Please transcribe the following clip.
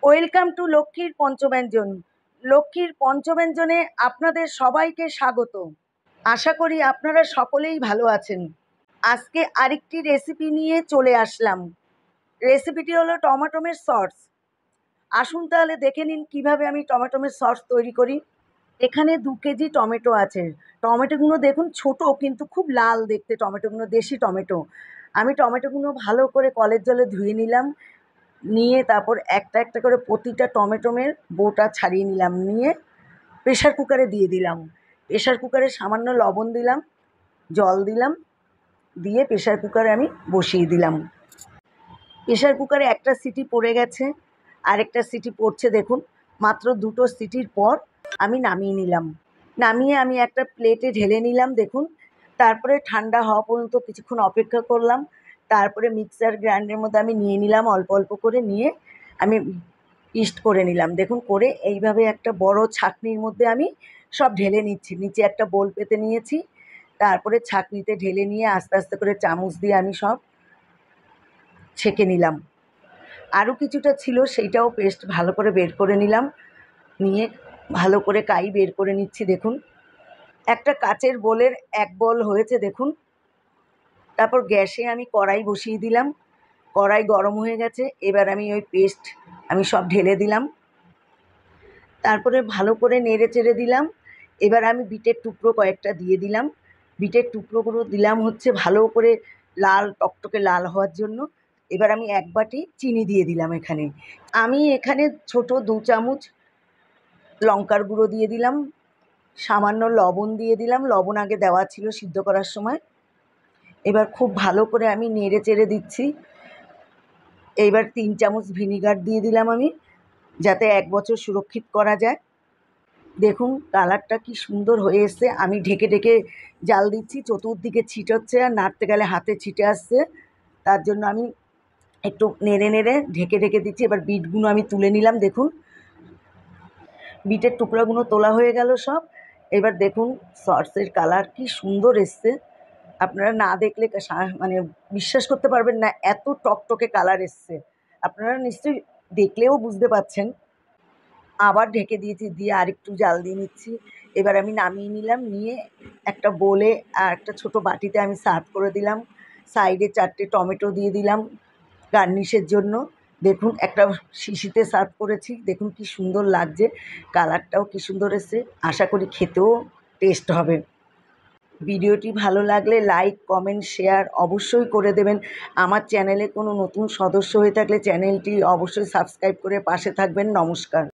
Welcome to লক্ষ্মীর পঞ্চব্যঞ্জন। লক্ষ্মীর পঞ্চব্যঞ্জনে আপনাদের সবাইকে স্বাগত। আশা করি আপনারা সকলেই ভালো আছেন। আজকে আরেকটি রেসিপি নিয়ে চলে আসলাম। রেসিপিটি হলো টমেটোমের সস। আসুন তাহলে দেখে নিন কিভাবে আমি টমেটোমের সস তৈরি করি। এখানে 2 কেজি টমেটো আছে। টমেটোগুলো দেখুন ছোট, কিন্তু খুব লাল দেখতে টমেটোগুলো, দেশি টমেটো। আমি টমেটোগুলো ভালো করে কলের জলে ধুয়ে নিলাম, নিয়ে তারপর একটা একটা করে প্রতিটা টমেটোমের বোটা ছাড়িয়ে নিলাম, নিয়ে প্রেশার কুকারে দিয়ে দিলাম। প্রেশার কুকারে সামান্য লবণ দিলাম, জল দিলাম, দিয়ে প্রেশার কুকারে আমি বসিয়ে দিলাম। প্রেশার কুকারে একটা সিটি পড়ে গেছে, আরেকটা সিটি পড়ছে দেখুন। মাত্র 2টো সিটির পর আমি নামিয়ে নিলাম। নামিয়ে আমি একটা প্লেটে ঢেলে নিলাম দেখুন। তারপরে ঠান্ডা হওয়া পর্যন্ত কিছুক্ষণ অপেক্ষা করলাম। তারপরে মিক্সার গ্রাইন্ডারের মধ্যে আমি নিয়ে নিলাম, অল্প অল্প করে নিয়ে আমি পেস্ট করে নিলাম দেখুন। করে এইভাবে একটা বড় ছাঁকনির মধ্যে আমি সব ঢেলে নিচ্ছি। নিচে একটা বোল পেতে নিয়েছি, তারপরে ছাঁকনিতে ঢেলে নিয়ে আস্তে আস্তে করে চামচ দিয়ে আমি সব ছেঁকে নিলাম। আরও কিছুটা ছিল, সেইটাও পেস্ট ভালো করে বের করে নিলাম। নিয়ে ভালো করে কাই বের করে নিচ্ছি দেখুন। একটা কাচের বোলের 1 বোল হয়েছে দেখুন। তারপর গ্যাসে আমি কড়াই বসিয়ে দিলাম। কড়াই গরম হয়ে গেছে, এবার আমি ওই পেস্ট আমি সব ঢেলে দিলাম। তারপরে ভালো করে নেড়ে চেড়ে দিলাম। এবার আমি বিটের টুকরো কয়েকটা দিয়ে দিলাম। বিটের টুকরোগুলো দিলাম হচ্ছে ভালো করে লাল, টকটকে লাল হওয়ার জন্য। এবার আমি 1 বাটি চিনি দিয়ে দিলাম এখানে। আমি এখানে ছোট 2 চামচ লঙ্কার গুঁড়ো দিয়ে দিলাম, সামান্য লবণ দিয়ে দিলাম। লবণ আগে দেওয়া ছিল সিদ্ধ করার সময়। এবার খুব ভালো করে আমি নেড়ে চেড়ে দিচ্ছি। এইবার 3 চামচ ভিনিগার দিয়ে দিলাম আমি, যাতে 1 বছর সুরক্ষিত করা যায়। দেখুন কালারটা কি সুন্দর হয়ে এসছে। আমি ঢেকে ঢেকে জাল দিচ্ছি, চতুর্দিকে ছিটচ্ছে আর নাড়তে গেলে হাতে ছিটে আসছে। তার জন্য আমি একটু নেড়ে নেড়ে ঢেকে ঢেকে দিচ্ছি। এবার বিটগুলো আমি তুলে নিলাম দেখুন। বিটের টুকরাগুলো তোলা হয়ে গেল সব। এবার দেখুন সসের কালার কি সুন্দর এসছে। আপনারা না দেখলে মানে বিশ্বাস করতে পারবেন না, এত টকটকে কালার এসছে। আপনারা নিশ্চয়ই দেখলেও বুঝতে পারছেন। আবার ঢেকে দিয়েছি, দিয়ে আরেকটু জাল দিয়ে নিচ্ছি। এবার আমি নামিয়ে নিলাম, নিয়ে একটা বোলে আর একটা ছোটো বাটিতে আমি সার্ভ করে দিলাম। সাইডে 4টে টমেটো দিয়ে দিলাম গার্নিশের জন্য। দেখুন একটা শিশিতে সার্ভ করেছি, দেখুন কি সুন্দর লাগছে, কালারটাও কি সুন্দর এসছে। আশা করি খেতেও টেস্ট হবে। ভিডিওটি ভালো লাগলে লাইক, কমেন্ট, শেয়ার অবশ্যই করে দেবেন। আমার চ্যানেলে কোনো নতুন সদস্য হয়ে থাকলে চ্যানেলটি অবশ্যই সাবস্ক্রাইব করে পাশে থাকবেন। নমস্কার।